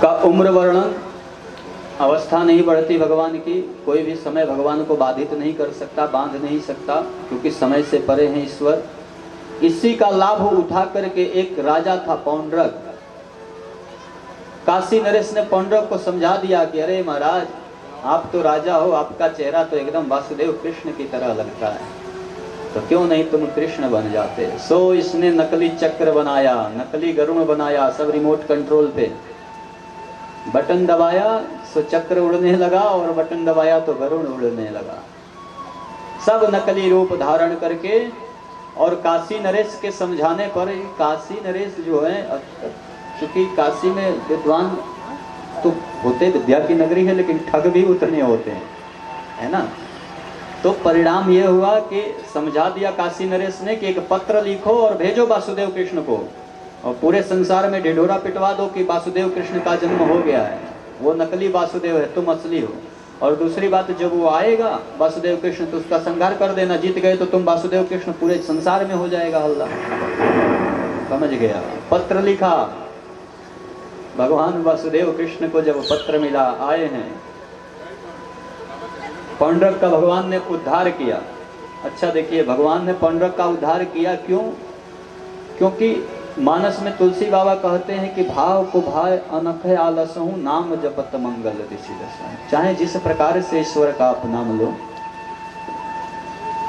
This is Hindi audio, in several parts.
का उम्र वर्णन, अवस्था नहीं बढ़ती भगवान की, कोई भी समय भगवान को बाधित नहीं कर सकता, बांध नहीं सकता, क्योंकि समय से परे हैं ईश्वर। इसी का लाभ उठा करके एक राजा था पौंड्रक, काशी नरेश ने पौंड्रक को समझा दिया कि अरे महाराज, आप तो राजा हो, आपका चेहरा तो एकदम वासुदेव कृष्ण की तरह लगता है, तो क्यों नहीं तुम कृष्ण बन जाते। सो इसने नकली चक्र बनाया, नकली गरुड़ बनाया, सब रिमोट कंट्रोल पे, बटन दबाया सो चक्र उड़ने लगा और बटन दबाया तो गरुड़ उड़ने लगा, सब नकली रूप धारण करके। और काशी नरेश के समझाने पर, काशी नरेश जो है, क्योंकि काशी में विद्वान तो होते, विद्या की नगरी है, लेकिन ठग भी उतने होते हैं, है ना। तो परिणाम ये हुआ कि समझा दिया काशी नरेश ने कि एक पत्र लिखो और भेजो वासुदेव कृष्ण को, और पूरे संसार में ढिढोरा पिटवा दो कि वासुदेव कृष्ण का जन्म हो गया है, वो नकली वासुदेव है, तुम असली हो। और दूसरी बात, जब वो आएगा वासुदेव कृष्ण तो उसका संहार कर देना, जीत गए तो तुम वासुदेव कृष्ण, पूरे संसार में हो जाएगा हल्ला। समझ गया। पत्र लिखा, भगवान वासुदेव कृष्ण को जब पत्र मिला, आए हैं, पौंड्रक का भगवान ने उद्धार किया। अच्छा देखिए, भगवान ने पौंड्रक का उद्धार किया क्यों? क्योंकि मानस में तुलसी बाबा कहते हैं कि भाव को भाय अनख आलसहु, नाम जपत मंगल दिशि दशा। चाहे जिस प्रकार से ईश्वर का आप नाम लो,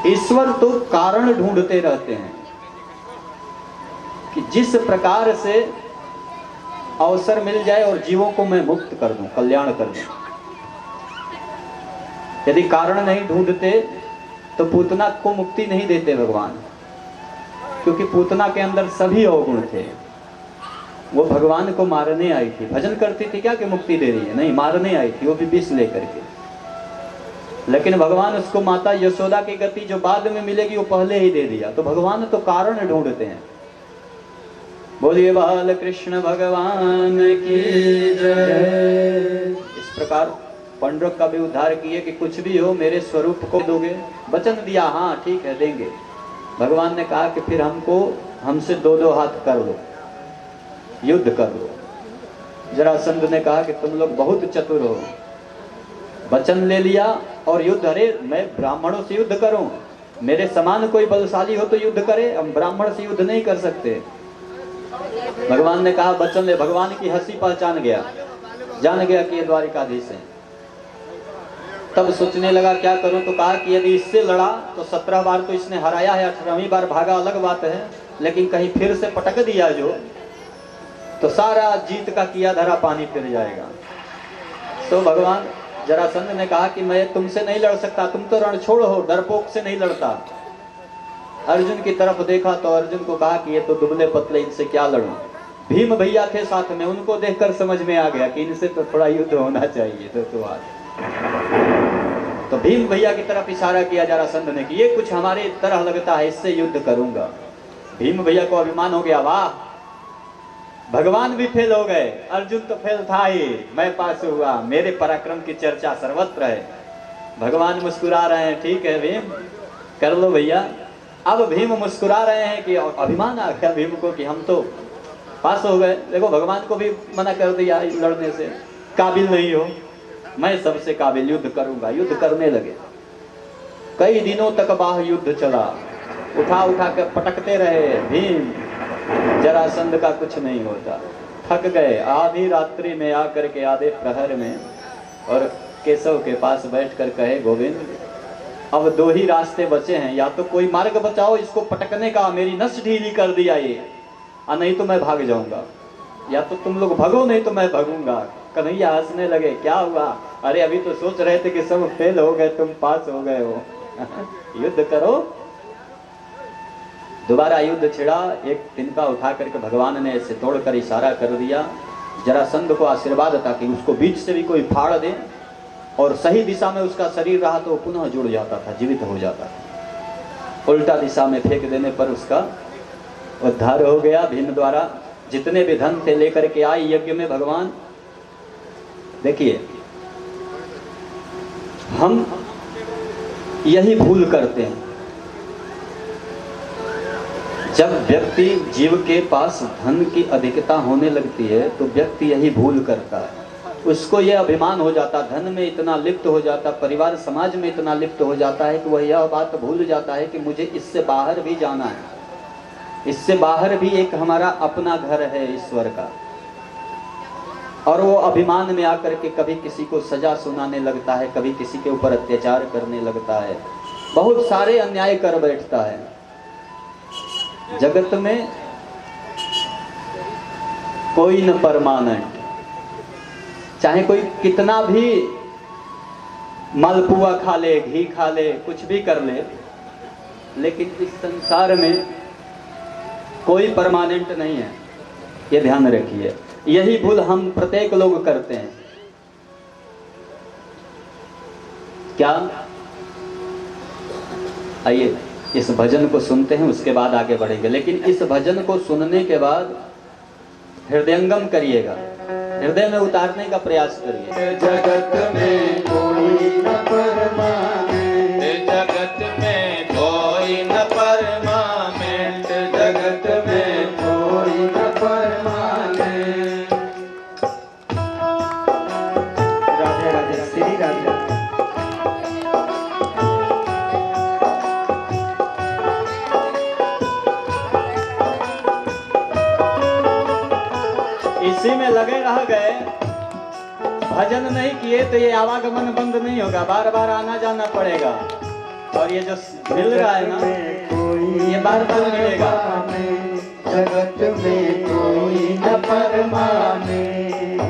ईश्वर तो कारण ढूंढते रहते हैं कि जिस प्रकार से अवसर मिल जाए और जीवों को मैं मुक्त कर दूं, कल्याण कर दूं। यदि कारण नहीं ढूंढते तो पूतना को मुक्ति नहीं देते भगवान, क्योंकि पूतना के अंदर सभी अवगुण थे। वो भगवान को मारने आई थी, भजन करती थी क्या कि मुक्ति दे रही है, नहीं, मारने आई थी, वो भी विष लेकर के। लेकिन भगवान उसको माता यशोदा की गति जो बाद में मिलेगी वो पहले ही दे दिया। तो भगवान तो कारण ढूंढते हैं। बोलिए बाल कृष्ण भगवान की जय। इस प्रकार पौंड्रक का भी उद्धार किए कि कुछ भी हो मेरे स्वरूप को दोगे। वचन दिया, हाँ ठीक है देंगे। भगवान ने कहा कि फिर हमसे दो दो हाथ कर लो, युद्ध कर लो। जरासंध ने कहा कि तुम लोग बहुत चतुर हो, वचन ले लिया और युद्ध। अरे मैं ब्राह्मणों से युद्ध करूं, मेरे समान कोई बलशाली हो तो युद्ध करे, हम ब्राह्मण से युद्ध नहीं कर सकते। भगवान ने कहा वचन ले। भगवान की हंसी पहचान गया, जान गया कि ये द्वारिकाधीश है। तब सोचने लगा क्या करूं, तो कहा कि यदि इससे लड़ा तो 17 बार तो इसने हराया है, 18वीं बार भागा अलग बात है, लेकिन कहीं फिर से पटक दिया जो, तो सारा जीत का किया धरा पानी फिर जाएगा। तो भगवान जरासंध ने कहा कि मैं तुमसे नहीं लड़ सकता, तुम तो रणछोड़ हो, डरपोक से नहीं लड़ता। अर्जुन की तरफ देखा तो अर्जुन को कहा कि ये तो दुबले पतले, इनसे क्या लड़ूं। भीम भैया थे साथ में, उनको देखकर समझ में आ गया कि इनसे तो थोड़ा युद्ध होना चाहिए। तो आज तो भीम भैया की तरफ इशारा किया जरासंध ने कि ये कुछ हमारे तरह लगता है, इससे युद्ध करूंगा। भीम भैया को अभिमान हो गया, वाह भगवान भी फेल हो गए, अर्जुन तो फेल था ही, मैं पास हुआ, मेरे पराक्रम की चर्चा सर्वत्र है। भगवान मुस्कुरा रहे हैं, ठीक है भीम कर लो भैया। अब भीम मुस्कुरा रहे हैं कि अभिमान आ गया भीम को कि हम तो पास हो गए। देखो भगवान को भी मना कर दिया लड़ने से, काबिल नहीं हो, मैं सबसे काबिल, युद्ध करूंगा। युद्ध करने लगे, कई दिनों तक बाह युद्ध चला, उठा उठा कर पटकते रहे भीम। जरासंध का कुछ नहीं होता, थक गए। आधी रात्रि में आकर के आधे प्रहर में और केशव के पास बैठकर कहे, गोविंद अब दो ही रास्ते बचे हैं, या तो कोई मार्ग बचाओ इसको पटकने का, मेरी नस ढीली कर दिया ये, और नहीं तो मैं भाग जाऊंगा। या तो तुम लोग भगो, नहीं तो मैं भागूंगा। कन्हैया हंसने लगे, क्या हुआ? अरे अभी तो सोच रहे थे कि सब फेल हो गए, तुम पास हो गए हो। युद्ध करो। दोबारा युद्ध छिड़ा, एक तिनका उठा करके भगवान ने ऐसे तोड़कर इशारा कर दिया। जरासंध को आशीर्वाद था कि उसको बीच से भी कोई फाड़ दे और सही दिशा में उसका शरीर रहा तो पुनः जुड़ जाता था, जीवित हो जाता था। उल्टा दिशा में फेंक देने पर उसका उद्धार हो गया भीम द्वारा। जितने भी धन थे लेकर के आए यज्ञ में भगवान। देखिए हम यही भूल करते हैं, जब व्यक्ति जीव के पास धन की अधिकता होने लगती है तो व्यक्ति यही भूल करता है। उसको यह अभिमान हो जाता, धन में इतना लिप्त हो जाता, परिवार समाज में इतना लिप्त हो जाता है कि वह यह बात भूल जाता है कि मुझे इससे बाहर भी जाना है, इससे बाहर भी एक हमारा अपना घर है ईश्वर का। और वो अभिमान में आकर के कभी किसी को सजा सुनाने लगता है, कभी किसी के ऊपर अत्याचार करने लगता है, बहुत सारे अन्याय कर बैठता है। जगत में कोई न परमानेंट, चाहे कोई कितना भी मालपुआ खा ले, घी खा ले, कुछ भी कर ले, लेकिन इस संसार में कोई परमानेंट नहीं है, ये ध्यान रखिए। यही भूल हम प्रत्येक लोग करते हैं। क्या? आइए इस भजन को सुनते हैं, उसके बाद आगे बढ़ेंगे। लेकिन इस भजन को सुनने के बाद हृदयंगम करिएगा, हृदय में उतारने का प्रयास करिए। जगत में कोई न परमानेंट, जगत में कोई न परमानेंट, जगत में कोई न परमानेंट। राधे राधे, श्री राधे। इसी में लगे रह गए, भजन नहीं किए तो ये आवागमन बंद नहीं होगा, बार बार आना जाना पड़ेगा। और ये जो मिल रहा है ना, ये बार बार मिलेगा। जगत में कोई न परमानेंट,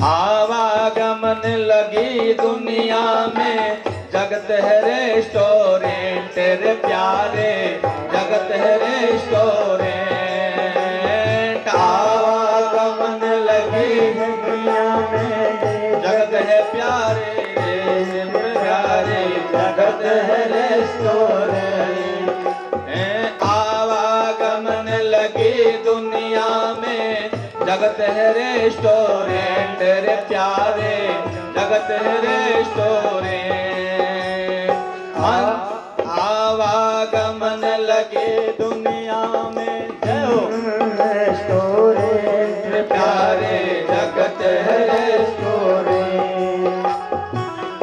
आवागमन लगी दुनिया में, जगत है रेस्टोरेंट रे प्यारे, जगत है रेस्टोरेंट। आवागमन लगी दुनिया में, जगत है प्यारे प्यारे, जगत है रेस्टोरेंट। आवागमन लगी दुनिया में, जगत है रेस्टोरेंट रे प्यारे, जगत है रेस्टोरेंट। आवागमन लगे दुनिया में, रेस्टोरेंट रे प्यारे, जगत है रेस्टोरेंट।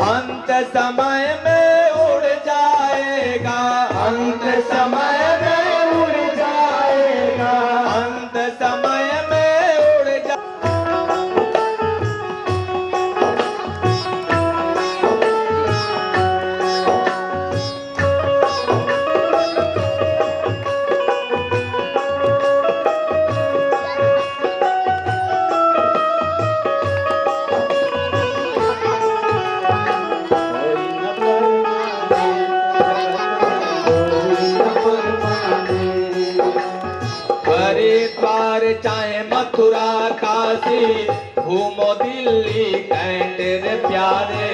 अंत समय में उड़ जाएगा, अंत समय में उड़ जाएगा, अंत समय में उड़ जा। हरिद्वार चाहे मथुरा काशी, घूमो दिल्ली कैंट रे प्यारे,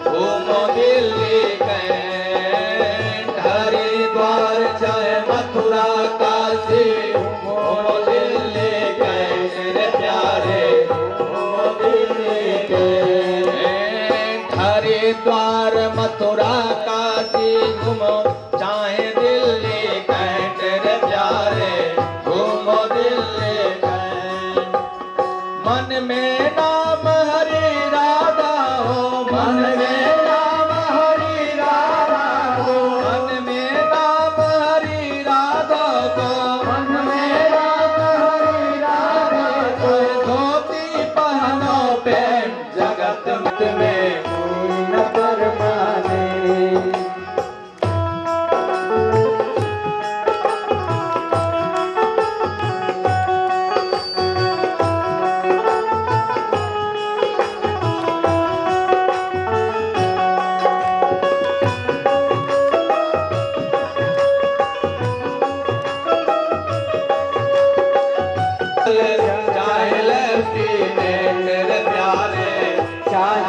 घूमो दिल्ली कैंट। हरिद्वार चाहे मथुरा काशी, घूमो दिल्ली कैंट रे प्यारे, घूमो दिल्ली कैंट। हरिद्वार मथुरा काशी घूमो, चाहे दिल्ली कैंट रे प्यारे, घूमो दिल्ली कैंट। मन में नाम हरि राधा हो, मन में नाम हरि राधा हो, मन में नाम हरि राधा को, मन में नाम हरि राधा को। धोती पहनो पैंट, जगत में कोई न परमानेंट। चाहे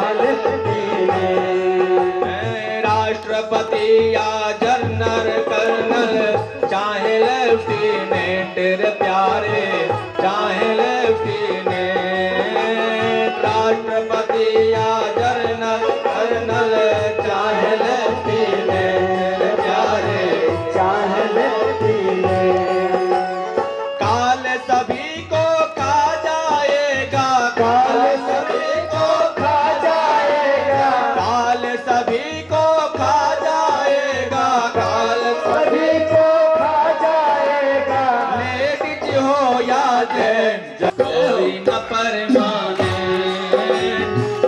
कोई न परमाने।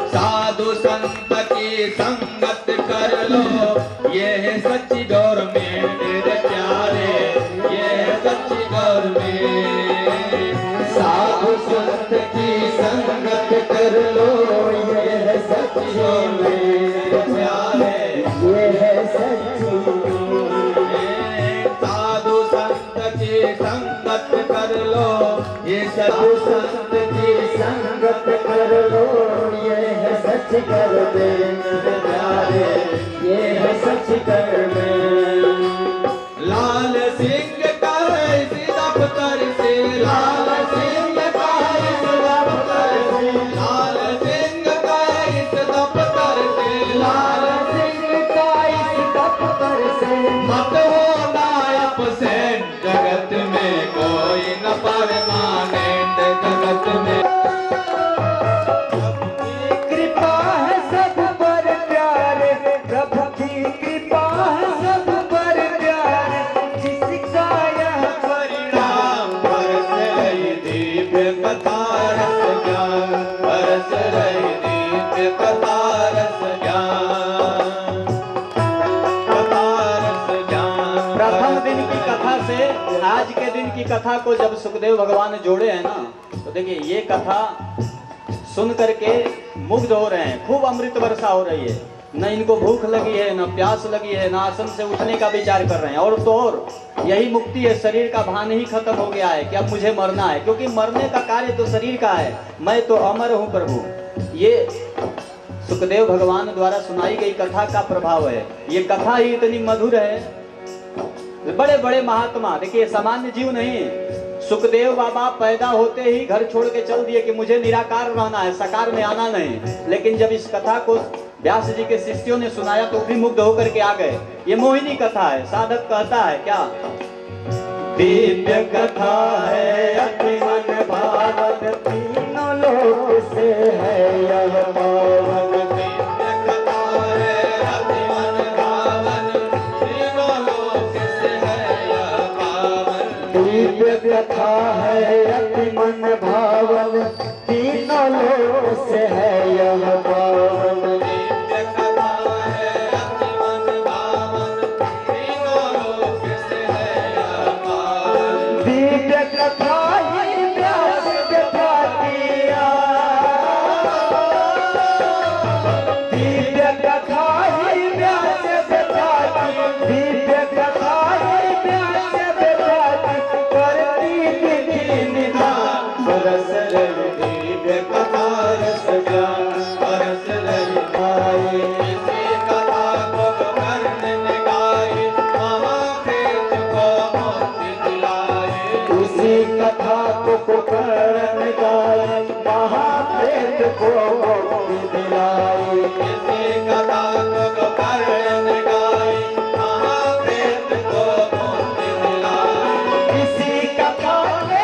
साधु संत की संगत कर लो, ये है सच्ची गवर्नमेंट मेरे प्यारे, ये है सच्ची गवर्नमेंट। साधु संत की संगत कर लो, ये है सच्ची गवर्नमेंट प्यारे, ये है सच्ची गवर्नमेंट। साधु संत की संगत कर लो, ये साधु संत की संगत कर लो, ये है सच कर दे मेरे प्यारे, ये है सच कर दे। लाल सिंह का इस दफ्तर से, लाल सिंह का इस दफ्तर से, लाल सिंह का इस दफ्तर से, लाल सिंह का इस दफ्तर से मत होना अपसेंट। जगत में कोई न परमानेंट, जगत में कृपा है सब पर प्यारे, प्रभु की कृपा है सब पर प्यारे, जिसका यह परिणाम बरस रही दिव्य कथा रस ज्ञान, बरस रही दिव्य कथा रस ज्ञान, कथा रस ज्ञान। प्रथम दिन की कथा से आज के दिन की कथा को जब सुखदेव भगवान जोड़े हैं ना, तो देखिए ये कथा सुन करके मुग्ध हो रहे हैं। खूब अमृत वर्षा हो रही है, न इनको भूख लगी है, न प्यास लगी है, न आसन से उठने का विचार कर रहे हैं। और तो और यही मुक्ति है, शरीर का भान ही खत्म हो गया है कि अब मुझे मरना है, क्योंकि मरने का कार्य तो शरीर का है, मैं तो अमर हूँ प्रभु। ये सुखदेव भगवान द्वारा सुनाई गई कथा का प्रभाव है। ये कथा ही इतनी मधुर है। बड़े बड़े महात्मा, देखिए सामान्य जीव नहीं, सुखदेव बाबा पैदा होते ही घर छोड़ के चल दिए कि मुझे निराकार रहना है, साकार में आना नहीं। लेकिन जब इस कथा को व्यास जी के शिष्यों ने सुनाया तो भी मुग्ध होकर के आ गए। ये मोहिनी कथा है। साधक कहता है क्या, दिव्य कथा है अति मन भावन, तीनों लोक से है यह पावन। दिव्य कथा है अति मन भावन, तीनों लोक से है यह पावन। दिव्य कथा है अति मन भावन, तीनों लोक से है यह पावन। दिव्य कथा है अति मन भावन, तीनों लोक से है यह पावन। दिव्य कथा ही व्यास कथा किया, दिव्य कथा ही व्यास कथा की, दिव्य कथा ही व्यास कथा की, करती विधि निदान, बरस रही दिव्य कथा रस ज्ञान, बरस रही आए। इसी कथा को कर्ण ने गाई, महाप्रेत को मुक्ति दिलाई। उसी कथा को कर्ण गाए, महाप्रेत को मुक्ति दिलाई। इसी कथा को कर्ण ने गाई, महाप्रेत को मुक्ति दिलाई। इसी कथा के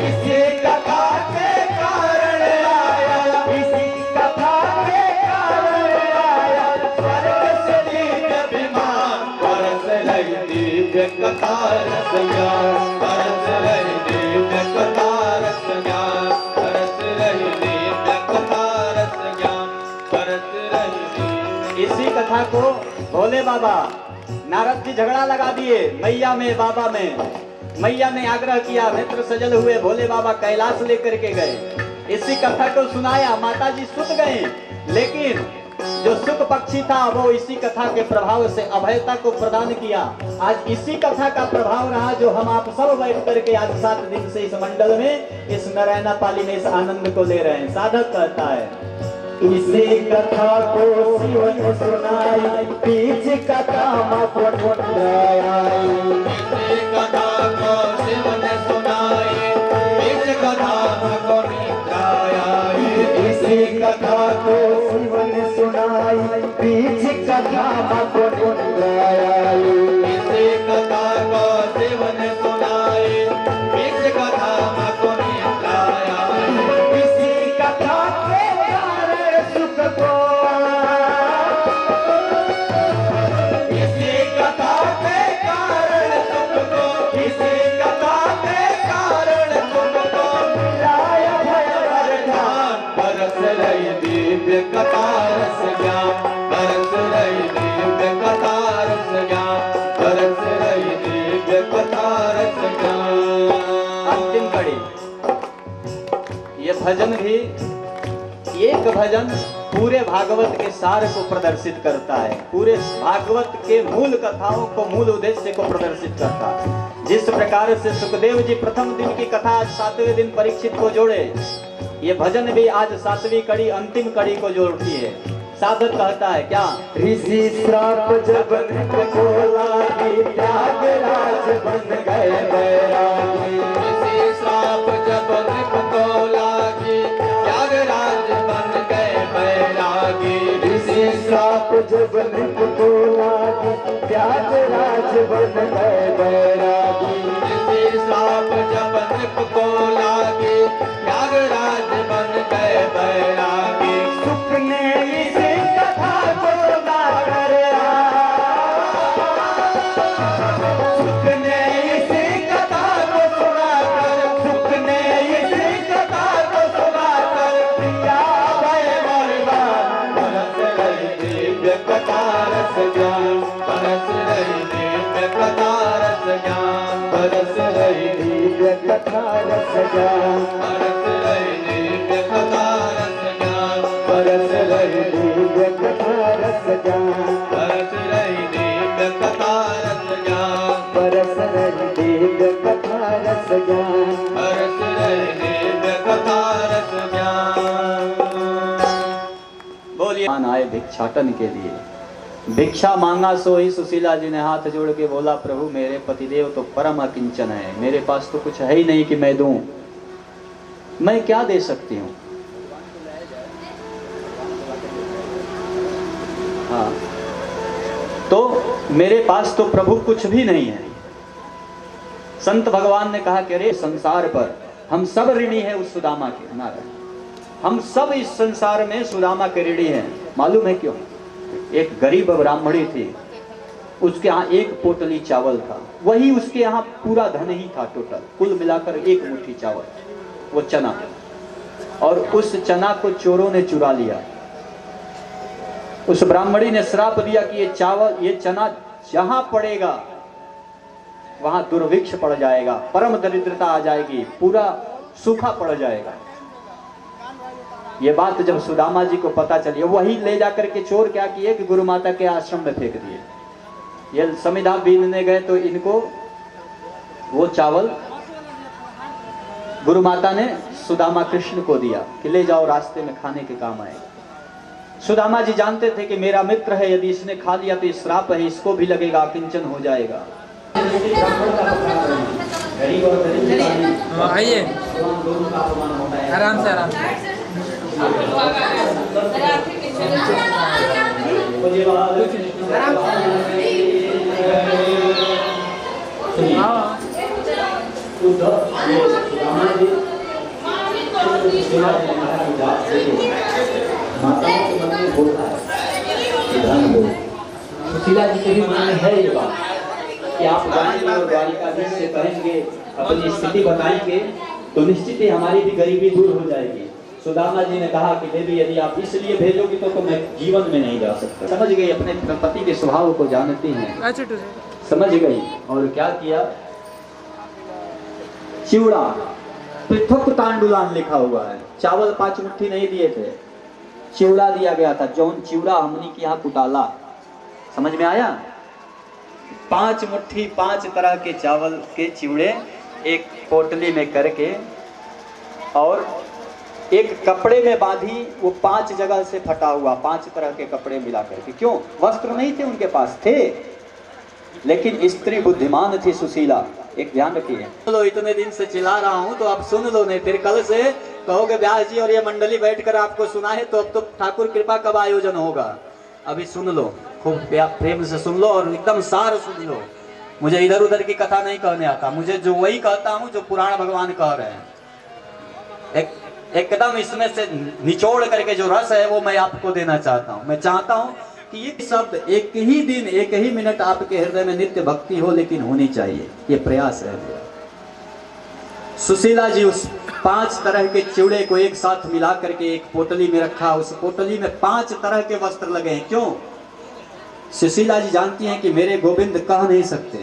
इसी कथा के कारण आया, इसी कथा के कारण आया, स्वर्ग से दिव्य विमान। बरस रही दिव्य कथा रस ज्ञान, बरस रही दिव्य कथा रस ज्ञान, बरस रही दिव्य कथा रस ज्ञान, बरस रही दिव्य। इसी कथा को भोले बाबा नारद जी झगड़ा लगा दिए मैया में बाबा में। मैया ने आग्रह किया, नेत्र सजल हुए भोले बाबा कैलाश लेकर के गए। इसी कथा को सुनाया, माता जी सुत गई, लेकिन जो सुख पक्षी था वो इसी कथा के प्रभाव से अभयता को प्रदान किया। आज इसी कथा का प्रभाव रहा जो हम आप सब बैठ करके आज 7 दिन से इस मंडल में, इस नारायणा पाली में इस आनंद को ले रहे हैं। साधक कहता है, इसी कथा को शिव ने सुनाई, बीच कथा मत मुंडाई। इसी कथा को शिव ने सुनाई, बीच कथा को निद्राई। इसी कथा को शिव ने सुनाई, बीच कथा मत मुंडाई। इसी कथा को शिव ने सुनाई, बीच कथा को निद्राई। इसी कथा के कारण सुख को, इसी कथा के कारण सुख रस ज्ञान। अंतिम कड़ी, ये भजन भी, एक भजन पूरे भागवत के सार को प्रदर्शित करता है, पूरे भागवत के मूल कथाओं को, मूल उद्देश्य को प्रदर्शित करता है। जिस प्रकार से सुखदेव जी प्रथम दिन की कथा आज 7वें दिन परीक्षित को जोड़े, ये भजन भी आज 7वीं कड़ी, अंतिम कड़ी को जोड़ती है। साधक कहता है क्या? ऋषि श्राप जब नृप को लागी, त्यागराज बन गए बैरागी। ऋषि श्राप जब नृप को लागी, त्यागराज बन गए बैरागी। ऋषि श्राप जब नृप को लागी, त्यागराज बन गए बैरागी। ऋषि श्राप जब नृप को लागी, त्यागराज बन गए बैरागी। सुख ने इस कथा को सुना कर सुख ने इस कथा को सुना कर, सुख ने इस कथा को सुना कर दिया भय बलवान। बरस रही दिव्य कथा रस ज्ञान, बरस रही दिव्य कथा रस ज्ञान। बरस रही दिव्य कथा रस ज्ञान, बरस रही दिव्य कथा रस ज्ञान। बरस रही दिव्य कथा रस ज्ञान, बरस रही दिव्य कथा रस ज्ञान। बरस रही दिव्य कथा रस ज्ञान। बरस रही दिव्य कथा रस ज्ञान। बोलिए। आए भिक्षाटन के लिए, भिक्षा मांगा सो ही सुशीला जी ने हाथ जोड़ के बोला, प्रभु मेरे पतिदेव तो परम अकिंचन है, मेरे पास तो कुछ है ही नहीं कि मैं दूं, मैं क्या दे सकती हूँ? हाँ, तो मेरे पास तो प्रभु कुछ भी नहीं है। संत भगवान ने कहा कि अरे संसार पर हम सब ऋणी हैं उस सुदामा के, नारायण, हम सब इस संसार में सुदामा के ऋणी हैं। मालूम है क्यों? एक गरीब ब्राह्मणी थी, उसके यहाँ एक पोटली चावल था, वही उसके यहाँ पूरा धन ही था, टोटल कुल मिलाकर एक मुट्ठी चावल, वो चना, और उस चना को चोरों ने चुरा लिया। उस ब्राह्मणी ने श्राप दिया कि ये चावल, ये चना जहां पड़ेगा वहां दुर्भिक्ष पड़ जाएगा, परम दरिद्रता आ जाएगी, पूरा सूखा पड़ जाएगा। ये बात जब सुदामा जी को पता चली, वही ले जाकर के चोर क्या किए कि गुरु माता के आश्रम में फेंक दिए। ये समिधा बीनने गए तो इनको वो चावल गुरु माता ने सुदामा कृष्ण को दिया कि ले जाओ, रास्ते में खाने के काम आएगा। सुदामा जी जानते थे कि मेरा मित्र है, यदि इसने खा लिया तो श्राप है, इसको भी लगेगा, अकिंचन हो जाएगा। आइए आराम से, आराम से। सुशीला जी के भी मन में है ये बात कि आप जाएंगे और द्वारिकाधीश से कहेंगे, अपनी स्थिति बताएंगे तो निश्चित ही हमारी भी गरीबी दूर हो जाएगी। सुदामा जी ने कहा कि देवी यदि आप इसलिए भेजोगी तो मैं जीवन में नहीं जा सकता। समझ गई, अपने पति के स्वभाव को जानती हैं, समझ गई। और क्या किया? चिवड़ा, पृथक तांडुलान लिखा हुआ है, चावल 5 मुट्ठी नहीं दिए थे, चिवड़ा दिया गया था। जौन चिवड़ा हमनी के यहाँ कुटाला, समझ में आया? 5 मुट्ठी 5 तरह के चावल के चिवड़े एक पोटली में करके और एक कपड़े में बांधी, वो 5 जगह से फटा हुआ, 5 तरह के कपड़े मिला करके। क्यों? वस्त्र नहीं थे उनके पास, थे, लेकिन स्त्री बुद्धिमान थी सुशीला। एक ध्यान रखिए, लो इतने दिन से चिल्ला रहा हूं तो अब सुन लो, नहीं फिर कल से कहोगे व्यास जी और ये मंडली बैठकर आपको सुनाए तो अब तो ठाकुर कृपा कब आयोजन होगा। अभी सुन लो, खूब प्रेम से सुन लो और एकदम सार सुन लो। मुझे इधर उधर की कथा नहीं कहने आता, मुझे जो वही कहता हूँ जो पुराण भगवान कह रहे हैं। एकदम इसमें से निचोड़ करके जो रस है वो मैं आपको देना चाहता हूँ। मैं चाहता हूँ कि ये शब्द एक ही दिन, एक ही मिनट आपके हृदय में नित्य भक्ति हो, लेकिन होनी चाहिए, ये प्रयास है मेरा। सुशीला जी उस 5 तरह के चिवड़े को एक साथ मिला करके एक पोटली में रखा। उस पोटली में 5 तरह के वस्त्र लगे हैं। क्यों? सुशीला जी जानती हैं कि मेरे गोविंद कह नहीं सकते,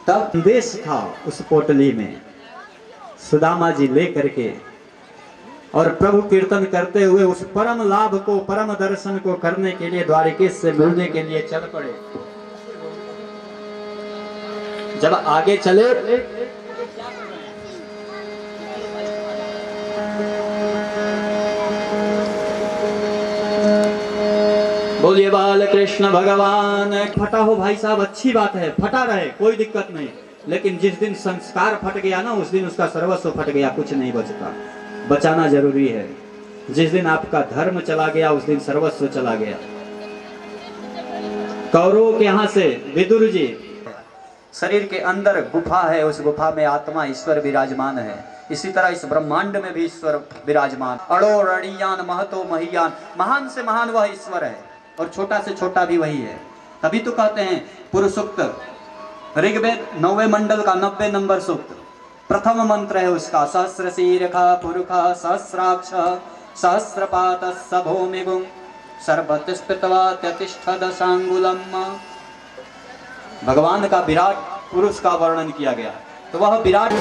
तब संदेश था उस पोटली में, सुदामा जी ले करके और प्रभु कीर्तन करते हुए उस परम लाभ को, परम दर्शन को करने के लिए द्वारिकेश से मिलने के लिए चल पड़े। जब आगे चले बोलिए बाल कृष्ण भगवान। फटा हो भाई साहब, अच्छी बात है, फटा रहे, कोई दिक्कत नहीं, लेकिन जिस दिन संस्कार फट गया ना, उस दिन उसका सर्वस्व फट गया, कुछ नहीं बचता। बचाना जरूरी है। जिस दिन आपका धर्म चला गया, उस दिन सर्वस्व चला गया। कौरवों के यहाँ से विदुर जी, शरीर के अंदर गुफा है, उस गुफा में आत्मा ईश्वर विराजमान है। इसी तरह इस ब्रह्मांड में भी ईश्वर विराजमान। अड़ो रणियान महतो महियान, महान से महान वह ईश्वर है और छोटा से छोटा भी वही है। तभी तो कहते हैं पुरुष सूक्त, ऋग्वेद 9वें मंडल का 90 नंबर सूक्त, प्रथम मंत्र है उसका, सहस्र शीर्षा पुरुषा सहस्राक्ष सहस्रपात भूमिगुं सर्वतिष्ठित्वा त्यतिष्ठदशांगुलम। भगवान का विराट पुरुष का वर्णन किया गया, तो वह विराट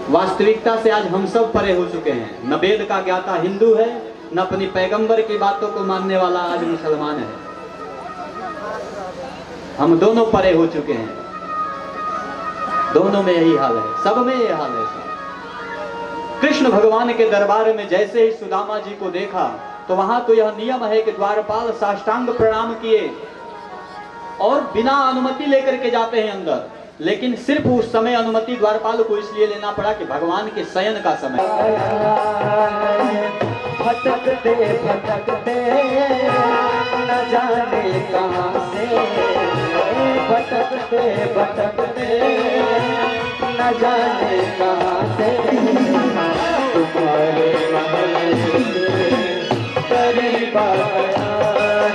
वास्तविकता से आज हम सब परे हो चुके हैं। न वेद का ज्ञाता हिंदू है, न अपनी पैगंबर की बातों को मानने वाला आज मुसलमान है। हम दोनों परे हो चुके हैं, दोनों में यही हाल है, सब में यही हाल है। कृष्ण भगवान के दरबार में जैसे ही सुदामा जी को देखा, तो वहां तो यह नियम है कि द्वारपाल साष्टांग प्रणाम किए और बिना अनुमति लेकर के जाते हैं अंदर। लेकिन सिर्फ उस समय अनुमति द्वारपाल को इसलिए लेना पड़ा कि भगवान के शयन का समय। भटकते भटकते न जाने कहां से, भटकते भटकते न जाने कहां से, तुम्हारे महल करीब आया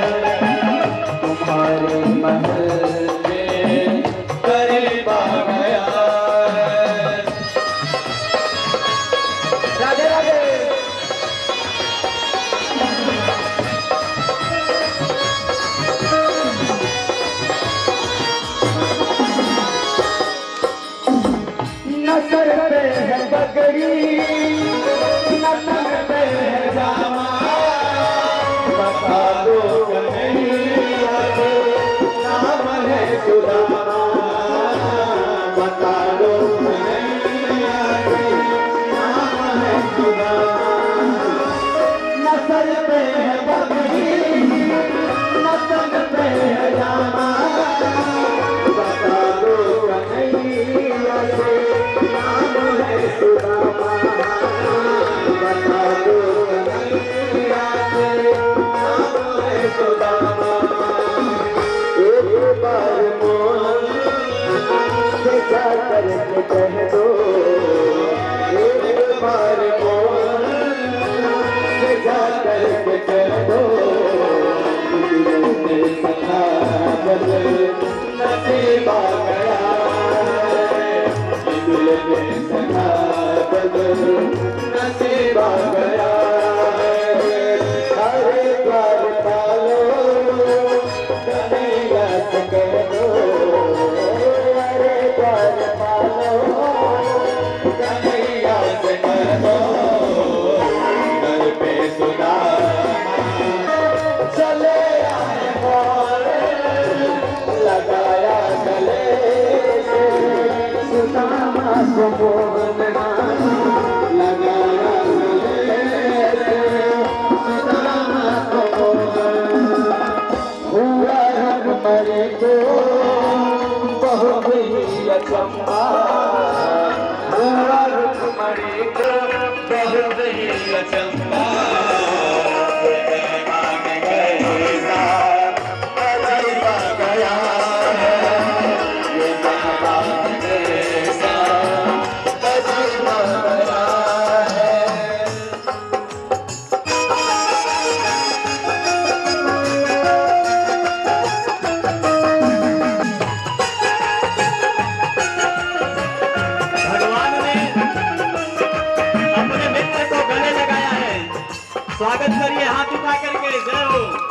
है, तुम्हारे महल बार मोर से जाकर के कह दो दिल में सखा बदल नसीब आ गया दिल में सखा बदल नसीब आ गया हरे द्वार पालो कन्हैया से कह दो हरे द्वार पालो कन्हैया से कह दो घर पे सुदामा चले आए मोर लगाया गले से सुदामा को बोलना लगाया गले से सुदामा को बोलना हुआ मरे को बहुत ही अचंभा हुआ मरे को बहुत ही अचंभा स्वागत करिए हाथ उठा करके जय हो।